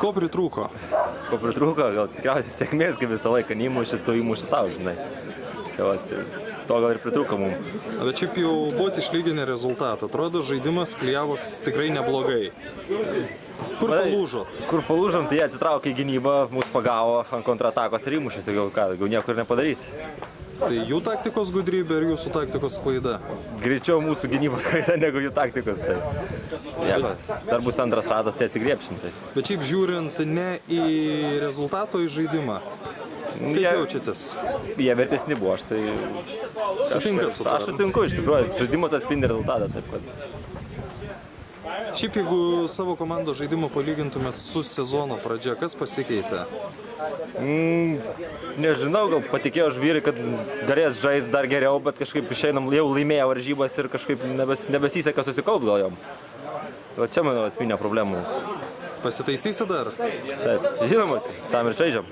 Ko pritrūko? Ko pritrūko, gal tikriausiai sėkmės, kaip visą laiką, neįmuši, tu įmuši tau, žinai. Tai va, to gal ir pritrūko mums. Bet šiaip jau buvo išlyginę rezultatą. Atrodo, žaidimas klijavos tikrai neblogai. Kur palūžot? Kur palūžom, tai jie atsitraukė į gynybą, mus pagavo ant kontratakos ir įmušė, tai gal nieko ir nepadarysi. Tai jų taktikos gudrybė ir jūsų taktikos klaida? Greičiau mūsų gynybos klaida negu jų taktikos. Tai. Jeigu dar bus antras ratas, tai atsigriepšim. Tai. Bet šiaip žiūrint ne į rezultato, į žaidimą. Kaip jaučiatės? Jie vertesni buvo, aš tai... Sutinkat su to? Aš sutinku, iš tikrųjų, žaidimas atspindi rezultatą. Taip, kad... Šiaip jeigu savo komandos žaidimą palygintumėt su sezono pradžia, kas pasikeitė? Nežinau, gal patikėjau žvyrai, kad galės žaisti dar geriau, bet kažkaip išeinam jau laimėjo varžybas ir kažkaip nebesiseka susikaupt gal jom. O čia, manau, esminė problema mūsų. Pasitaisysi dar? Taip, žinoma, tam ir žaidžiam.